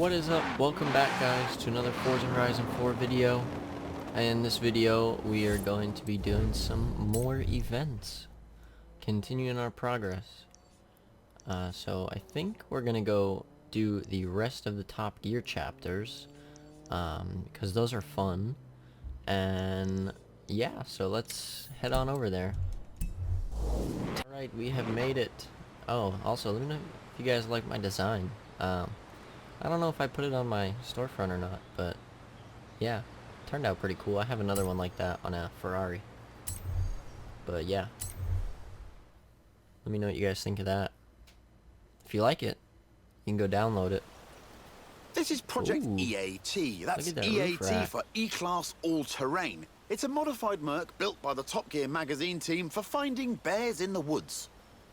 What is up? Welcome back, guys, to another Forza Horizon 4 video. And in this video we are going to be doing some more events, continuing our progress. So I think we're gonna go do the rest of the Top Gear chapters, because those are fun. And yeah, so let's head on over there. Alright, we have made it. Oh, also, let me know if you guys like my design. I don't know if I put it on my storefront or not, but yeah, turned out pretty cool. I have another one like that on a Ferrari. But yeah, let me know what you guys think of that. If you like it, you can go download it. This is Project Ooh. EAT. That's That EAT for E-Class All-Terrain. It's a modified Merc built by the Top Gear magazine team for finding bears in the woods.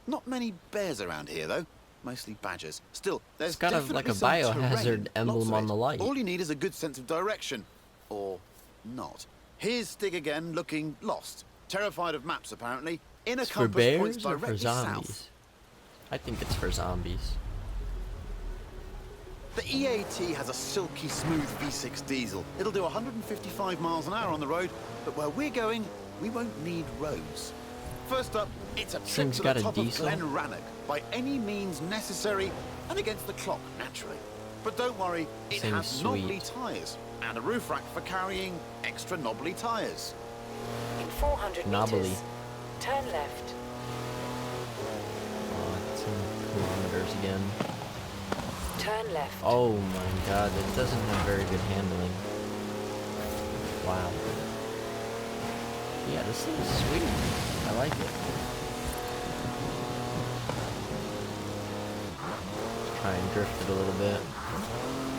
Not many bears around here, though. Mostly badgers. Still, there's It's got like a some biohazard terrain, emblem lots of on it. the light. All you need is a good sense of direction. Or not. Here's Stig again, looking lost. Terrified of maps, apparently. In a It's for compass points bears or directly for zombies? south. I think it's for zombies. The EAT has a silky smooth V6 diesel. It'll do 155 miles an hour on the road, but where we're going, we won't need roads. First up, it's a trip Thing's to got the a top diesel? of Glen Rannoch, by any means necessary, and against the clock, naturally. But don't worry, it Thing's has sweet. knobbly tyres, and a roof rack for carrying extra knobbly tyres. In 400 Knobbly. meters, turn left. Oh, it's in kilometers again. Turn left. Oh my god, it doesn't have very good handling. Wow. Yeah, this thing is sweet. I like it. Try and drift it a little bit.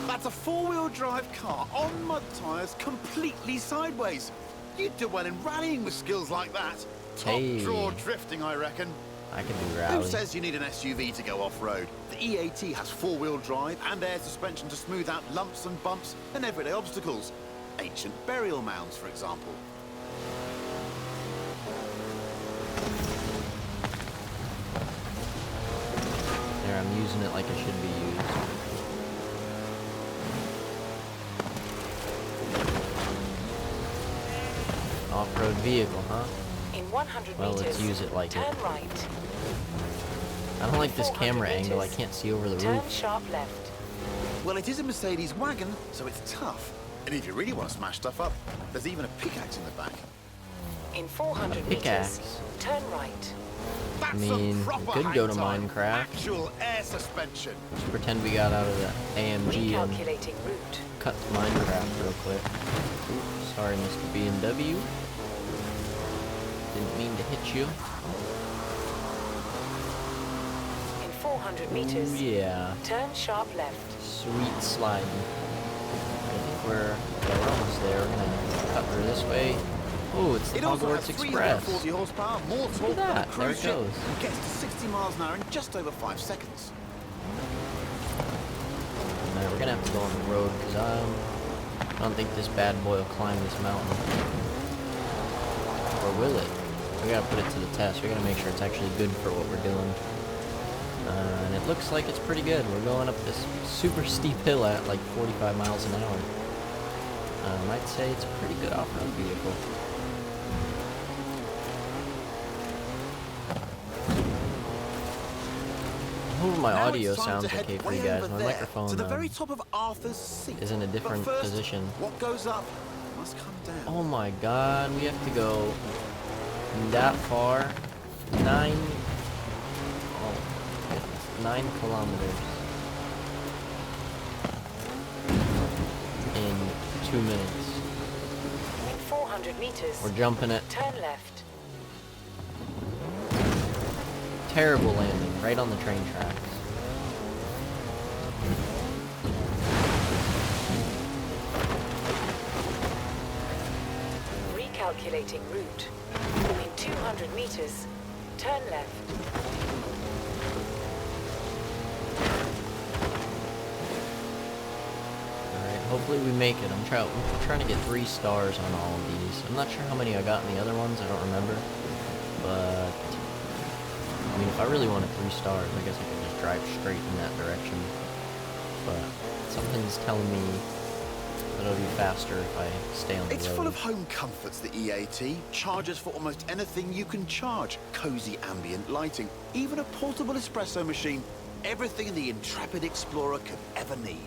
That's a four-wheel drive car on mud tyres completely sideways. You'd do well in rallying with skills like that. Top Hey. draw drifting, I reckon. I can do Who rally. says you need an SUV to go off-road? The EAT has four-wheel drive and air suspension to smooth out lumps and bumps and everyday obstacles. Ancient burial mounds, for example. There, I'm using it like it should be used. Off-road vehicle, huh? In 100 Well, meters, let's use it like turn it. right. I don't like this 400 camera angle. I meters. can't see over the Turn roof. sharp left. Well, it is a Mercedes wagon, so it's tough. And if you really want to smash stuff up, there's even a pickaxe in the back. In 400 A pickaxe. meters, turn right. That's mean, some proper could go to hang time. Minecraft. Actual air suspension. Just pretend we got out of the AMG and Recalculating route. cut to Minecraft real quick. Oops, sorry, Mr. BMW. Didn't mean to hit you. In 400 meters, Ooh, yeah. turn sharp left. Sweet sliding. I think we're almost there. We're gonna cut through this way. Oh, it's the It also has Hogwarts Express. 340 horsepower, more torque at than a that, there cruise it ship, goes. and gets to 60 miles an hour in just over 5 seconds. Alright, we're gonna have to go on the road because I don't think this bad boy will climb this mountain. Or will it? We gotta put it to the test. We gotta make sure it's actually good for what we're doing. And it looks like it's pretty good. We're going up this super steep hill at like 45 miles an hour. I'd say it's a pretty good off-road vehicle. I hope my Now audio it's time sounds to head okay for way you guys. over My there, microphone to the very top of Arthur's Seat. is in a But different first, position. What goes up must come down. Oh my god, we have to go that far. 9 kilometers in 2 minutes. In 400 meters, We're jumping it. turn left. Terrible landing, right on the train tracks. Recalculating route. In 200 meters, turn left. Alright, hopefully we make it. I'm trying to get 3 stars on all of these. I'm not sure how many I got in the other ones, I don't remember. But I mean, if I really wanted 3 stars, I guess I could just drive straight in that direction. But Something's telling me that it'll be faster if I stay on the It's road. full of home comforts, the EAT. Chargers for almost anything you can charge. Cozy ambient lighting. Even a portable espresso machine. Everything the intrepid explorer could ever need.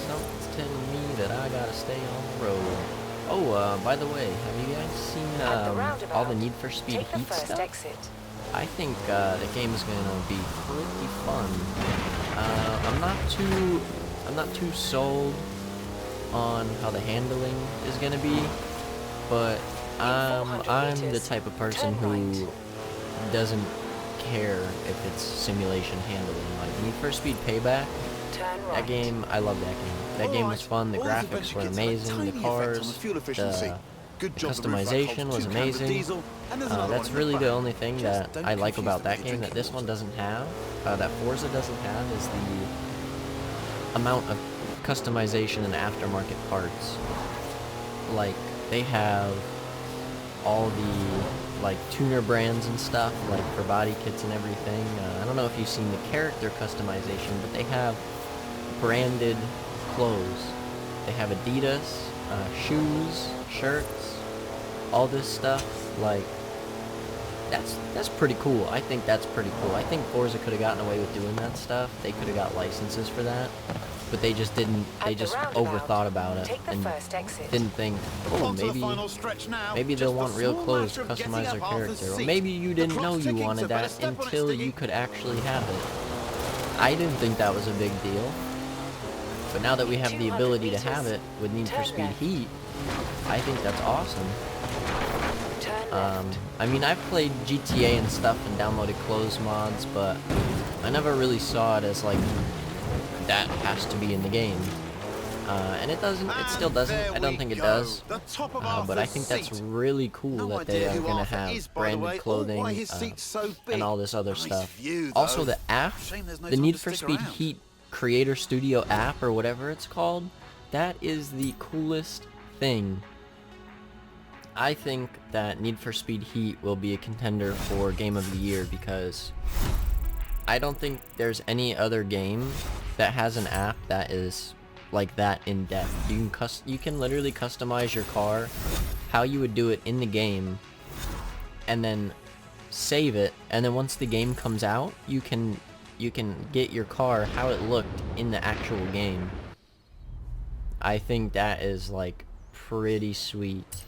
Something's telling me that I gotta stay on the road. Oh, by the way, have you guys seen At the all the roundabout, Need for Speed take the Heat first stuff? exit. I think the game is gonna be pretty fun. I'm not too sold on how the handling is gonna be, but I'm the meters, type of person turn who doesn't care if it's simulation handling. Like Need for Speed Payback, Turn right. that game, I love that game. That game was fun. The All graphics adventure were kits have a amazing. tiny The effect on cars, the fuel efficiency. Good the job the roof rack customization holds was 2 cans of amazing. diesel, and there's another That's one in really the the back. only thing Just that don't I like confuse about them that with your game that drinking this one water. doesn't have, that Forza doesn't have, is the amount of customization and aftermarket parts. Like, they have all the, like, tuner brands and stuff, like, for body kits and everything. I don't know if you've seen the character customization, but they have branded clothes. They have Adidas, shoes, shirts, all this stuff. Like, that's pretty cool. I think that's pretty cool. I think Forza could have gotten away with doing that stuff. They could have got licenses for that, but they just didn't. They At the just roundabout, overthought about it take the and first exit. didn't think, oh, On to the maybe final stretch now. maybe they'll Just want a real small clothes to matter of getting customize up their half the character. Or seat. maybe you The didn't know clock's you ticking, wanted so better that step on it, until Stiggy. you could actually have it. I didn't think that was a big deal. But now that we have the 200 ability to meters, have it with Need for turn Speed left. Heat, I think that's awesome. Turn left. I mean, I've played GTA and stuff and downloaded clothes mods, but I never really saw it as like, that has to be in the game. And it doesn't, it still And doesn't, there I don't we think it go. does. The top of But I Arthur's think that's seat. really cool No that they idea are who going to Arthur have is, by the way, branded or clothing why his seat's so big. and all this other Nice stuff. view, Also, though. the app, Shame there's no the time Need to for stick Speed around. Heat Creator Studio app, or whatever it's called, that is the coolest thing. I think that Need for Speed Heat will be a contender for Game of the Year, because I don't think there's any other game that has an app that is like that in depth. You can literally customize your car how you would do it in the game, and then save it, and then once the game comes out, you can get your car how it looked in the actual game. I think that is like pretty sweet.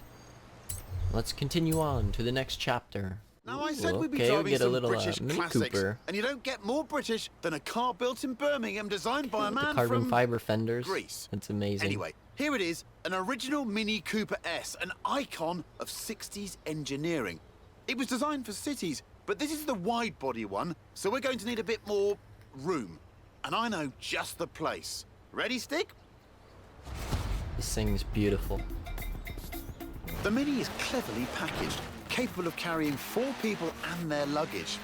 Let's continue on to the next chapter. Now I said Ooh, we'd be okay, we'll driving get a some little British Mini classics, Cooper. and you don't get more British than a car built in Birmingham designed by a With the man carbon from fiber fenders. Greece. That's amazing. Anyway, here it is, an original Mini Cooper S, an icon of 60s engineering. It was designed for cities, but this is the wide body one, so we're going to need a bit more room. And I know just the place. Ready, Stick? This thing's beautiful. The Mini is cleverly packaged, capable of carrying 4 people and their luggage.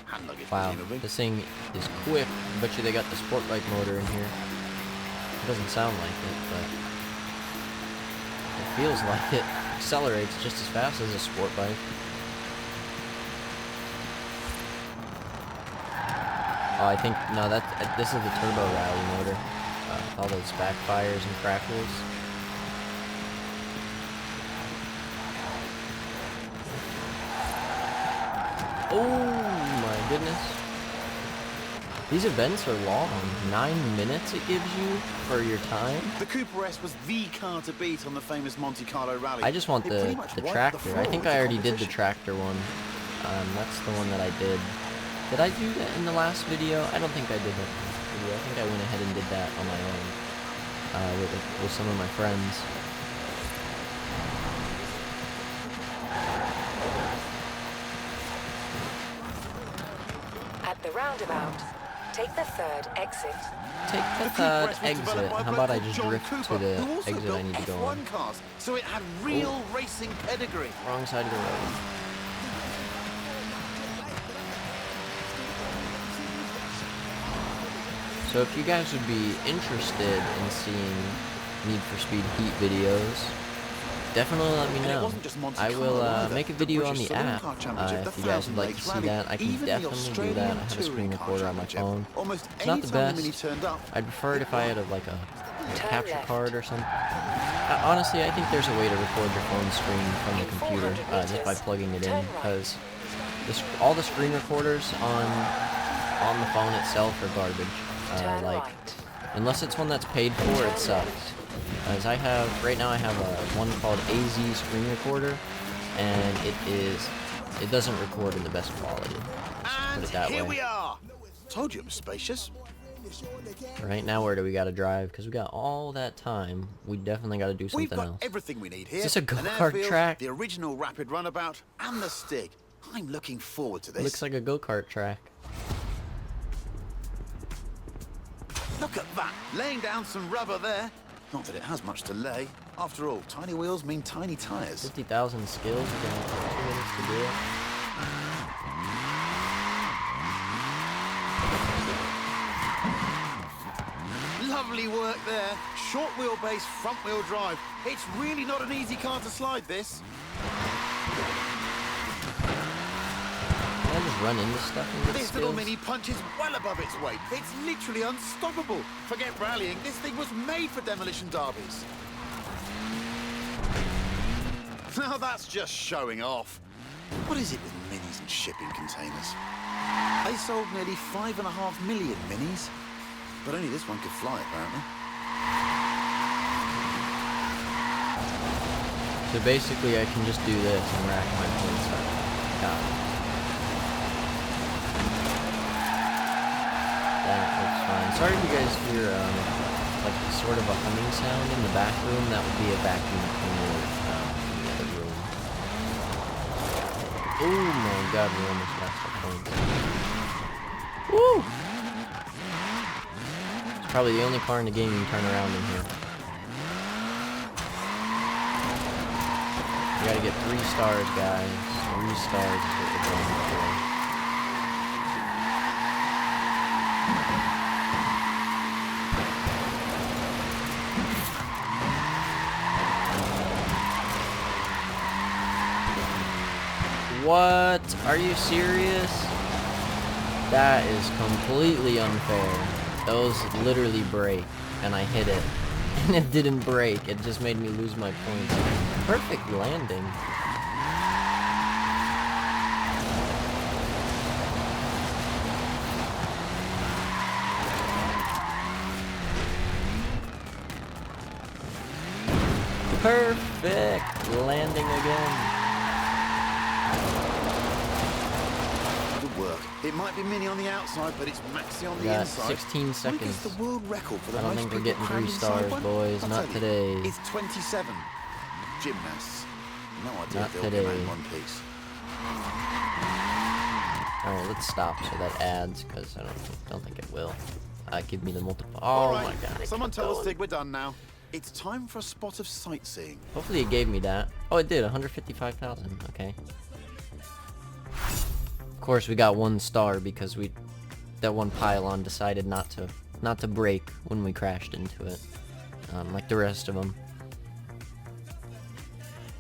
Hand luggage, Wow, presumably. this thing is quick. I bet you they got the sport bike motor in here. It doesn't sound like it, but it feels like it. Accelerates just as fast as a sport bike. Oh, I think, no, this is the turbo rally motor. All those backfires and crackles. Oh my goodness. These events are long. 9 minutes it gives you for your time. The Cooper S was the car to beat on the famous Monte Carlo rally. I just want It pretty the much wiped tractor. floor I think with I the already did the competition. tractor one. That's the one that I did. Did I do that in the last video? I don't think I did that in the last video. I think I went ahead and did that on my own. With some of my friends. At the roundabout, take the third exit. Take the The third Cooper S was exit. developed by a How bloke about I called just John drift Cooper, to the who also exit I built need to go F1 on? cars, so it had real racing pedigree. Wrong side of the road. So if you guys would be interested in seeing Need for Speed Heat videos, definitely let me And it know. wasn't just Monte I will Carlo either. make a video on British the Saloon app Car Championship, the if you guys would like to 1000 see Lakes that. I can even the definitely do Australian that. I have a screen Touring Car recorder on my Championship. phone. Almost It's not any the time the Mini best. turned up, I'd prefer it if I had like a Turn capture left. card or something. Honestly, I think there's a way to record your phone screen from the In computer 400 just by meters, plugging it in, turn right. because all the screen recorders on the phone itself are garbage. Turn Like, right. unless it's one that's paid for, it sucks. As right now I have one called AZ Screen Recorder, and it doesn't record in the best quality. Let's put and it that here way. we are. Told you it was spacious. Right now, where do we gotta drive? Because we got all that time. We definitely gotta do We've something got else. everything we need here. this a An go-kart airfield, track? the original rapid runabout, and the Stig. I'm looking forward to this. Looks like a go-kart track. Look at that, laying down some rubber there. Not that it has much to lay. After all, tiny wheels mean tiny tires. 50,000 skills. We're gonna have 2 minutes to do it. Lovely work there. Short wheelbase, front wheel drive. It's really not an easy car to slide, this. Can I just run into stuff and get This little skills? Mini punches well above its weight. It's literally unstoppable. Forget rallying, this thing was made for demolition derbies. Now that's just showing off. What is it with Minis and shipping containers? They sold nearly 5.5 million Minis, but only this one could fly, apparently. So basically, I can just do this and rack my points up. Got it. That looks fine. Sorry if you guys hear like sort of a humming sound in the back room. That would be a vacuum cleaner in the other room. Oh my god, we almost lost our points. Woo! It's probably the only car in the game you can turn around in here. You gotta get 3 stars, guys. 3 stars is what we're going for. What? Are you serious? That is completely unfair. Those literally break, and I hit it. And it didn't break, it just made me lose my points. Perfect landing. Perfect landing again. Good work. It might be Mini on the outside, but it's Maxi on the Got inside. 16 I think seconds. it's the world record for the I don't most think we're people getting crammed 3 inside stars, one. boys. I'll Not tell you, today. It's 27. Gymnasts. No idea Not if they'll today. come out in one piece. Alright, let's stop so that adds, because I don't think it will. Give me the multiple. Oh All right. my god. it Someone kept tell the going. Stig we're done now. It's time for a spot of sightseeing. Hopefully it gave me that. Oh, it did. 155,000. Okay. Of course, we got 1 star because that one pylon decided not to break when we crashed into it, like the rest of them.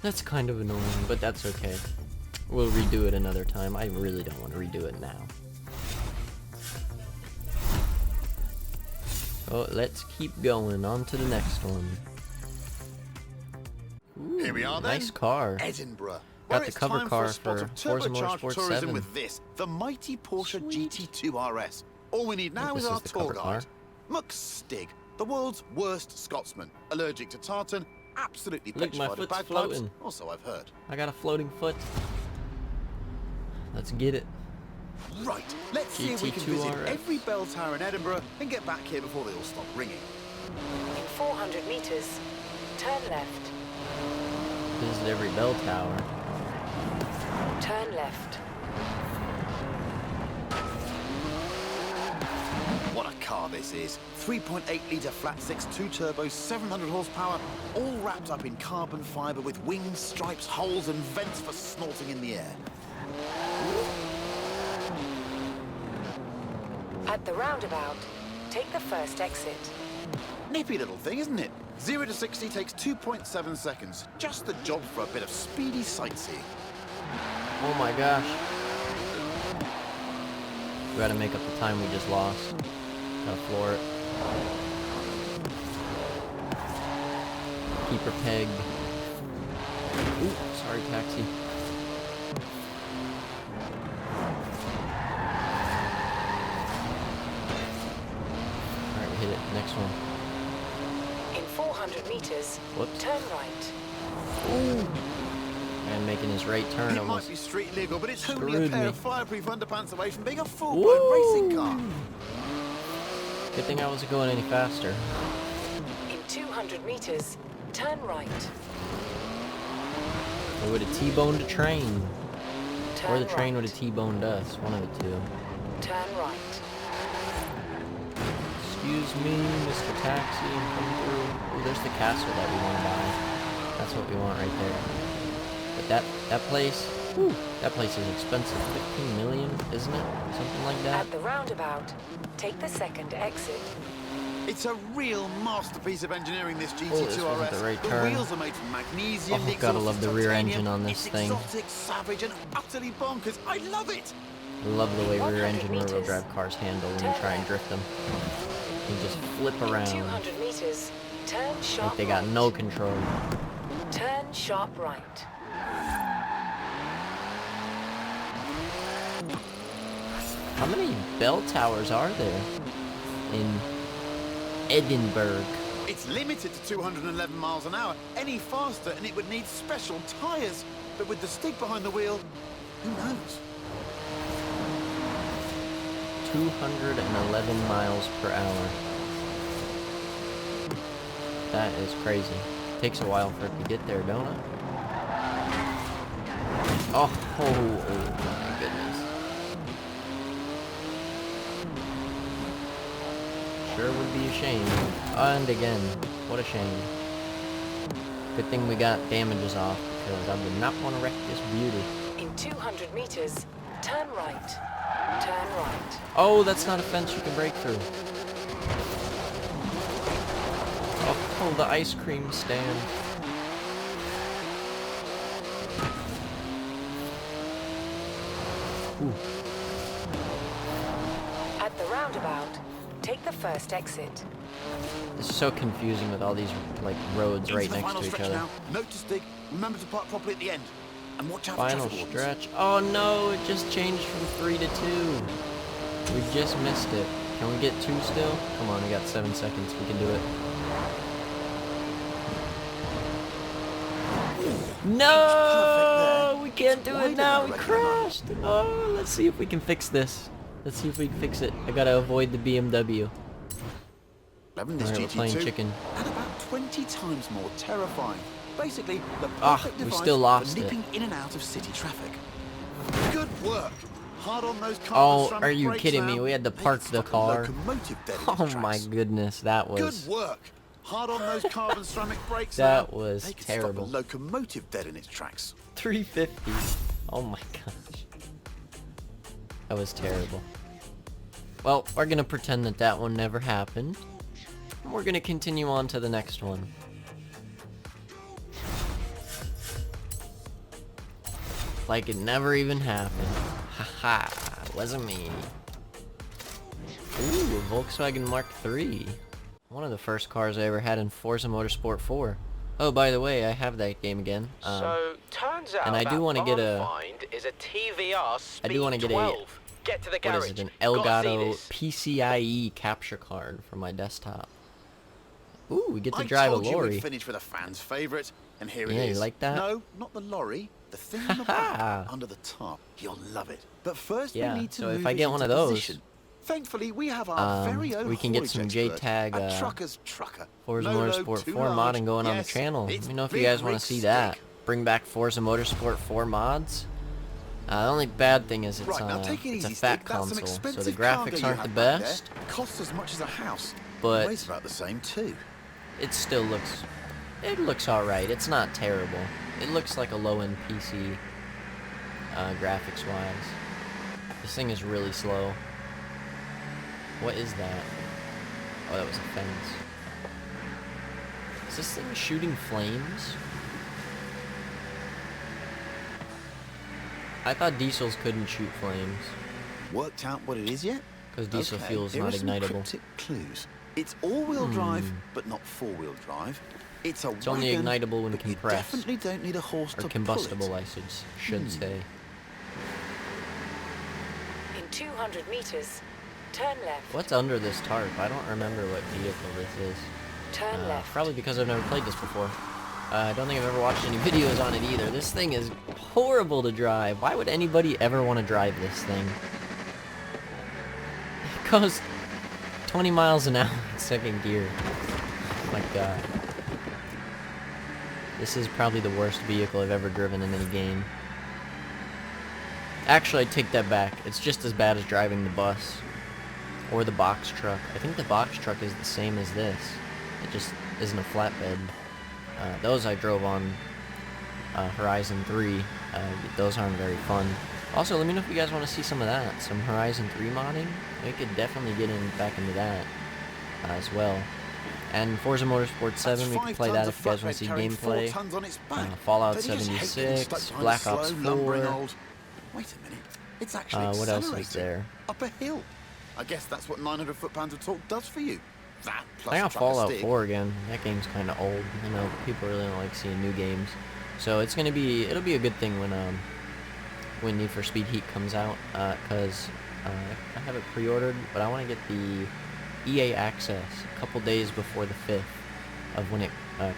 That's kind of annoying, but that's okay. We'll redo it another time. I really don't want to redo it now. So let's keep going on to the next one. Ooh, Here we are then. nice car. Edinburgh. Got where the it's cover time car for a spot for of Forza turbocharged Motorsport tourism 7. with this, the mighty Porsche Sweet. GT2 RS. All we need now this is our is the tour cover guide. car. Muck Stig, the world's worst Scotsman. Allergic to tartan, absolutely Look, my petrified of foot's bagpipes. floating. Also, I've heard. I got a floating foot. Let's get it. Right, let's see if we can GT2 visit RS. every bell tower in Edinburgh and get back here before they all stop ringing. In 400 meters, turn left. Visit every bell tower. Turn left. What a car this is. 3.8-litre flat 6, 2 turbos, 700 horsepower, all wrapped up in carbon fibre with wings, stripes, holes and vents for snorting in the air. At the roundabout, take the first exit. Nippy little thing, isn't it? 0 to 60 takes 2.7 seconds. Just the job for a bit of speedy sightseeing. Oh my gosh. We gotta make up the time we just lost. Gotta floor it. Keep her pegged. Ooh, sorry, taxi. Alright, we hit it. Next one. In 400 meters, Whoops. turn right. Ooh. And making his right turn It almost. might be street legal, but it's only a screwed pair me. of fireproof underpants away from being a full-blown racing car. Good thing I wasn't going any faster. In 200 meters, turn right. We would have T-boned a train. Turn Or the train right. would have T-boned us. One of the two. Turn right. Excuse me, Mr. Taxi, I'm coming through. Oh, there's the castle that we want to buy. That's what we want right there. But that place, whew, that place is expensive. 15 million, isn't it? Something like that. At the roundabout, take the second exit. It's a real masterpiece of engineering, this GT2 Oh, this wasn't RS. the right The turn. wheels are made from magnesium. Oh, the gotta exhaust love is the rear titanium. engine on this It's thing. exotic, savage, and utterly bonkers. I love it. I love the way 100 rear engine rear-wheel meters. drive cars handle when you Turn try and left. drift them. You just flip In around 200 meters, turn sharp like they got right. no control. Turn sharp right. How many bell towers are there in Edinburgh? It's limited to 211 miles an hour. Any faster, and it would need special tyres. But with the stick behind the wheel, who knows? 211 miles per hour. That is crazy. Takes a while for it to get there, don't it? Oh my goodness. Sure would be a shame. And again, what a shame. Good thing we got damages off, because I would not want to wreck this beauty. In 200 meters, turn right. Turn right. Oh, that's not a fence you can break through. Oh, the ice cream stand. Ooh. At the roundabout, take the first exit. This is so confusing with all these like roads right Into the next final to each stretch other. now. Note to stick. Remember to park properly at the end. And watch out for Final traffic wardens. stretch. Oh no, it just changed from 3 to 2. We just missed it. Can we get 2 still? Come on, we got 7 seconds. We can do it. No! We can't do it now. We crashed. Oh, let's see if we can fix this. Let's see if we can fix it. I gotta avoid the BMW. Loving this Alright, we're playing GT2. chicken. And about 20 times more terrifying. Basically, the Ah, perfect we device still lost for it. nipping in and out of city traffic. Good work. Hard on those carbon Oh, ceramic are you brakes kidding now. me? We had to They park could the stop a car. locomotive dead in its Oh my tracks. goodness, that was... Good work. Hard on those carbon ceramic brakes That now. was They could terrible. Stop a locomotive dead in its tracks. 350. Oh my gosh. That was terrible. Well, we're gonna pretend that that one never happened. And we're gonna continue on to the next one. Like it never even happened. Haha, wasn't me. Ooh, a Volkswagen Mark III. One of the first cars I ever had in Forza Motorsport 4. Oh, by the way, I have that game again. So turns out and I do that want to get a. find is a TVR Speed I do want to get 12. Get to the What garage. is it? An Gotta see Elgato this. PCIe capture card for my desktop. Ooh, we get to drive a I told you lorry. we'd finish with a fan's favourite, and here Yeah, it you is. like that? No, not the lorry. The thing on the back, under the top. You'll love it. But first, Yeah, we need to so if move I it get one into of those, position. Thankfully, we have our very own we can get haulage some expert, JTAG, a trucker's trucker. Forza No load Motorsport too 4 large. modding going on the Yes, channel. Let it's me know if you big guys want rig to see stick. that. Bring back Forza Motorsport 4 mods. The only bad thing is it's Right, now take it it's a easy, fat Stick. That's some console, so the expensive cargo graphics you aren't the have back there. best, Costs as much as a house. but Weighs about the same too. it still looks, alright. It's not terrible. It looks like a low-end PC, graphics-wise. This thing is really slow. What is that? Oh, that was a fence. Is this thing shooting flames? I thought diesels couldn't shoot flames. Worked out what it is yet? Because diesel Okay, fuel is here not are some ignitable. cryptic clues. It's all-wheel drive, but not four-wheel drive. It's a It's only wagon, ignitable when but you compressed. definitely don't need a horse Or to combustible, pull I it. should say. In 200 meters, turn left. What's under this tarp? I don't remember what vehicle this is. Turn left. Probably because I've never played this before. I don't think I've ever watched any videos on it either. This thing is horrible to drive. Why would anybody ever want to drive this thing? It goes 20 miles an hour in second gear. Oh my god. This is probably the worst vehicle I've ever driven in any game. Actually, I take that back. It's just as bad as driving the bus. Or the box truck. I think the box truck is the same as this. It just isn't a flatbed. Those I drove on Horizon 3. Those aren't very fun. Also, let me know if you guys want to see some of that. Some Horizon 3 modding. We could definitely get back into that as well. And Forza Motorsport 7, we can play that if you guys want to see gameplay. Fallout 76, Black Ops 4. Wait a minute. It's actually what else is accelerating there? up a hill. I guess that's what 900 foot-pounds of torque does for you. That plus I got truck of Fallout stick. 4 again. That game's kind of old. You know, people really don't like seeing new games. So it'll be a good thing when Need for Speed Heat comes out, because I have it pre-ordered, but I want to get the EA access a couple days before the 5th of when it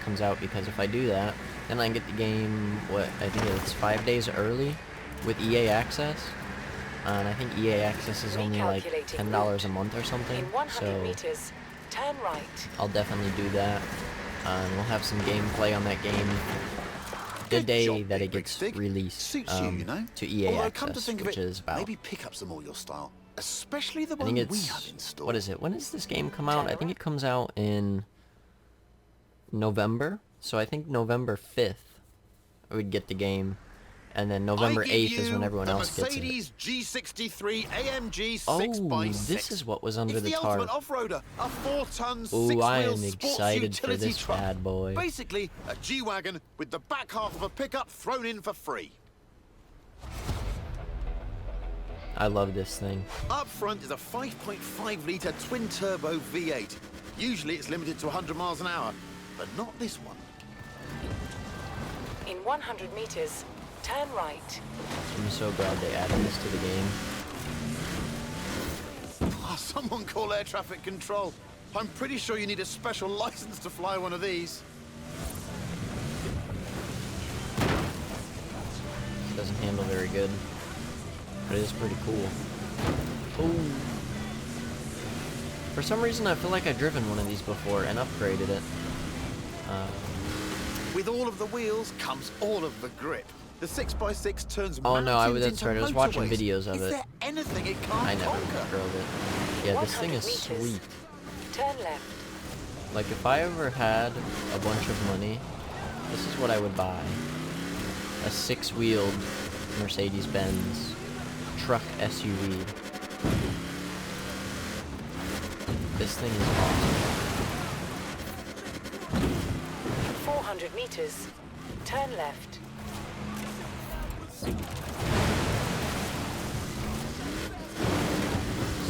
comes out, because if I do that, then I can get the game, I think it's 5 days early with EA access. And I think EA access is only like $10 a month or something. In 100 So meters, turn right. I'll definitely do that. And we'll have some gameplay on that game the Good day job, that Big it gets Stick. released Suits you know. to EA Although, access, come to think of which it, is about, maybe pick up some more your style, especially the I one think we it's, have in store. what is it? When does this game come out? I think it comes out in November. So I think November 5th we'd get the game. And then November 8th is when everyone else gets it. Mercedes G63 AMG Oh, 6x6. this is what was under It's the the tarp. ultimate off-roader, a 4-ton, Ooh, I six-wheel am sports excited for utility this truck. bad boy. Basically, a G-Wagon with the back half of a pickup thrown in for free. I love this thing. Up front is a 5.5-litre twin-turbo V8. Usually it's limited to 100 miles an hour, but not this one. In 100 meters, turn right. I'm so glad they added this to the game. Oh, someone call air traffic control. I'm pretty sure you need a special license to fly one of these. Doesn't handle very good, but it is pretty cool. Ooh. For some reason, I feel like I've driven one of these before and upgraded it. With all of the wheels comes all of the grip. The 6x6 turns Oh no, mountains that's into right. I was watching motorways. videos of Is it. there anything it can't I never conquer? drove it. Yeah, this thing 100 is meters. sweet. Turn left. Like, if I ever had a bunch of money, this is what I would buy. A 6-wheeled Mercedes-Benz truck SUV. This thing is awesome. 400 meters, turn left.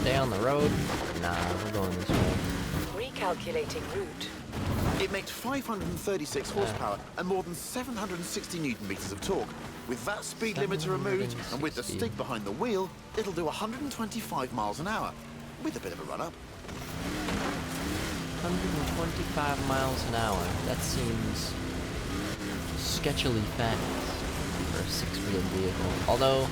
Stay on the road? Nah, we're going this way. Recalculating route. It makes 536 horsepower and more than 760 newton meters of torque. With that speed limiter removed and with the 760. stick behind the wheel, it'll do 125 miles an hour with a bit of a run up. 125 miles an hour. That seems sketchily fast for a 6-wheeled vehicle. Although,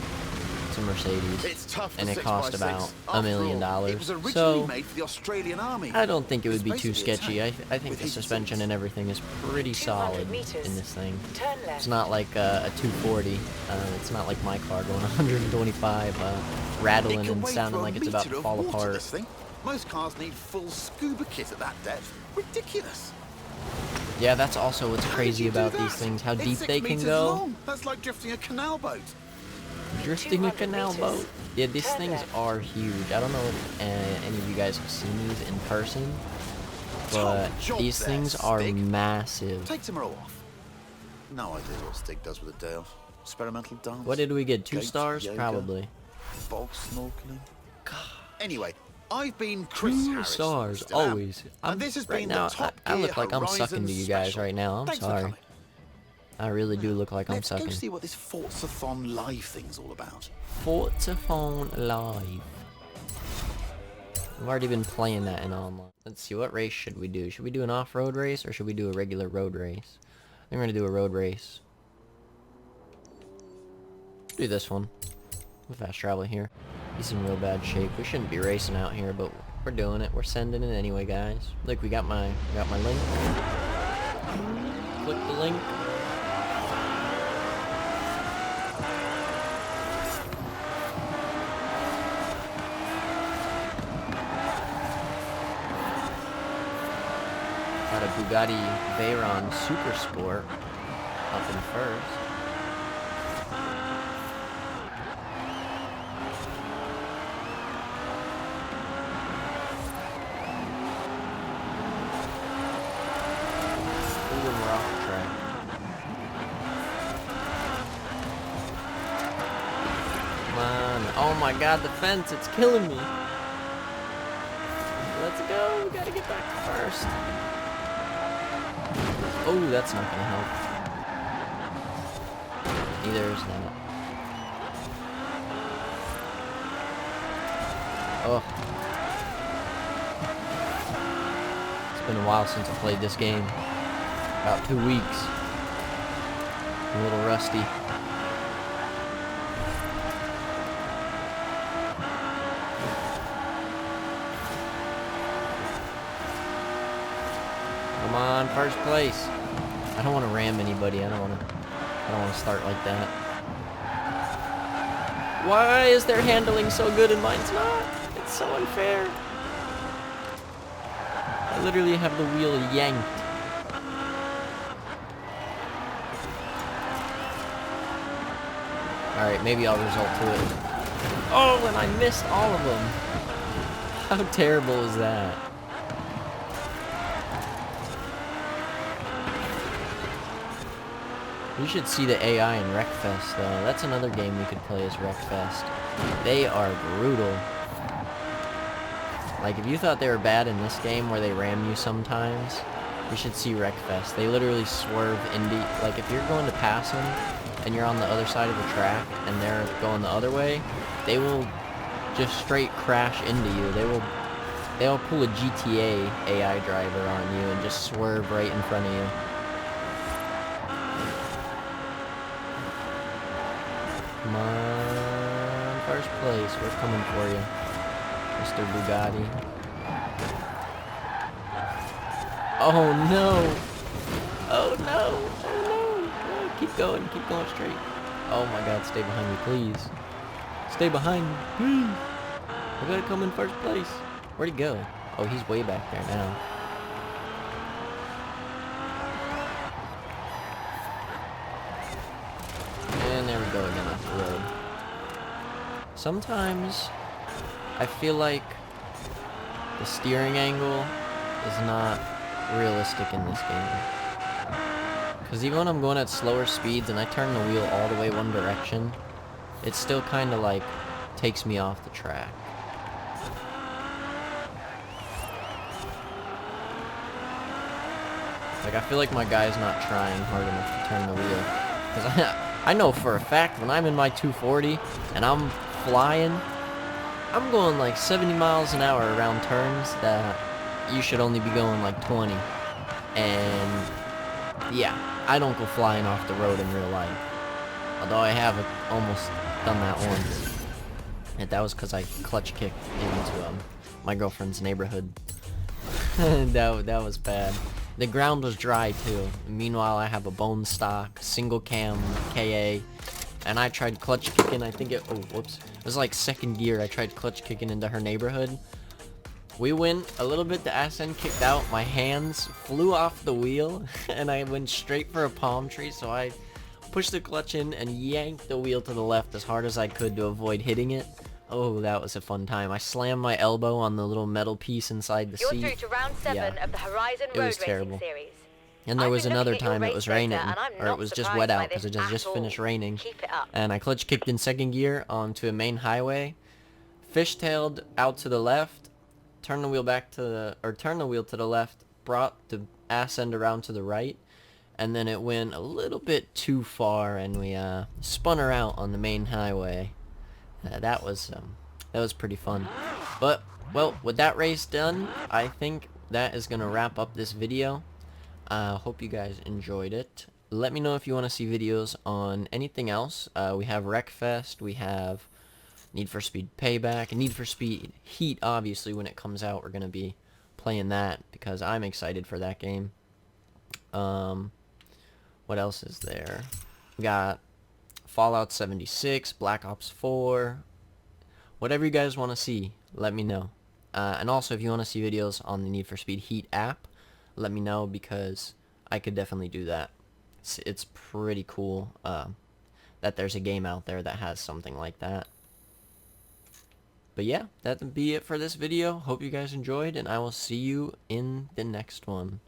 it's a Mercedes, It's tough and for it cost 6x6. about After $1 million. all, it was originally So, made for the Australian Army. I don't think it would be It's too basically a sketchy. tank I think with the heated suspension seats. and everything is pretty 200 solid meters. in this thing. Turn left. It's not like a 240. It's not like my car going 125, rattling It can and weigh sounding for a like it's about to metre of fall water, apart. This thing. Most cars need full scuba kit at that depth. Ridiculous. Yeah, that's also what's How did crazy you do about that? thee things, how It's deep 6 they can meters go. long. That's like drifting a canal boat. Drifting a 200 canal meters. boat. Yeah, these Turn things left. are huge. I don't know if any of you guys have seen these in person, but job these there, things are Stig. massive. Take tomorrow off. No idea what Stig does with a day off. Experimental dance. What did we get? 2 gate stars? yoga, Probably. Bog snorkeling. Anyway, I've been Chris 2 Harris. stars, Still am. always. And this has right been now, the Top I Gear look like I'm sucking to you guys Horizon right now. I'm Special. Thanks for sorry. coming. I really do look like I'm Let's sucking. go see what this Forzathon Live thing's all about. Forzathon Live. I've already been playing that in online. Let's see, what race should we do? Should we do an off-road race or should we do a regular road race? I think we're gonna do a road race. Do this one. We'll fast travel here. He's in real bad shape. We shouldn't be racing out here, but we're doing it. We're sending it anyway, guys. Look, we got my link. Click the link. Got a Bugatti Veyron Super Sport up in first. Ooh, and we're off the track. Come on. Oh my god, the fence, it's killing me. Let's go, we gotta get back to first. Oh, that's not gonna help. Neither is that. Oh. It's been a while since I played this game. About 2 weeks. I'm a little rusty. Come on, first place. I don't want to ram anybody. I don't want to start like that. Why is their handling so good and mine's not? It's so unfair. I literally have the wheel yanked. Alright, maybe I'll result to it. Oh, and I missed all of them. How terrible is that? You should see the AI in Wreckfest, though. That's another game we could play as Wreckfest. They are brutal. Like, if you thought they were bad in this game where they ram you sometimes, you should see Wreckfest. They literally swerve into... Like, if you're going to pass them, and you're on the other side of the track, and they're going the other way, they will just straight crash into you. They'll pull a GTA AI driver on you and just swerve right in front of you. Come on, first place. We're coming for you, Mr. Bugatti. Oh no! Oh no! Oh no! Oh, keep going straight. Oh my god, stay behind me, please. Stay behind me, please. I gotta come in first place. Where'd he go? Oh, he's way back there now. And there we go again off the road. Sometimes I feel like the steering angle is not realistic in this game. Because even when I'm going at slower speeds and I turn the wheel all the way one direction, it still kind of like takes me off the track. Like, I feel like my guy's not trying hard enough to turn the wheel. Because I know for a fact when I'm in my 240 and I'm flying, I'm going like 70 miles an hour around turns that you should only be going like 20. And yeah, I don't go flying off the road in real life. Although I have almost done that once. And that was because I clutch kicked into my girlfriend's neighborhood. that was bad. The ground was dry too. Meanwhile, I have a bone stock, single cam, KA, and I tried clutch kicking. I think it was like second gear. I tried clutch kicking into her neighborhood. We went a little bit, the ass end kicked out, my hands flew off the wheel, and I went straight for a palm tree, so I pushed the clutch in and yanked the wheel to the left as hard as I could to avoid hitting it. Oh, that was a fun time. I slammed my elbow on the little metal piece inside the You're seat. through to round 7 Yeah. of the Horizon It Road was Racing terrible. Series. And there I've was been another looking at your time it race was data, raining, and I'm or it not was just surprised wet by out because this it at just all. finished raining. Keep it up. And I clutch kicked in second gear onto a main highway, fishtailed out to the left, turned the wheel to the left, brought the ass end around to the right, and then it went a little bit too far, and we spun her out on the main highway. That was pretty fun. But well, with that race done, I think that is gonna wrap up this video. Hope you guys enjoyed it. Let me know if you want to see videos on anything else. We have Wreckfest, we have Need for Speed Payback, and Need for Speed Heat. Obviously, when it comes out, we're gonna be playing that because I'm excited for that game. What else is there? We got Fallout 76, Black Ops 4. Whatever you guys want to see, let me know. And also, if you want to see videos on the Need for Speed Heat app, let me know because I could definitely do that. It's pretty cool that there's a game out there that has something like that. But yeah, that'll be it for this video. Hope you guys enjoyed, and I will see you in the next one.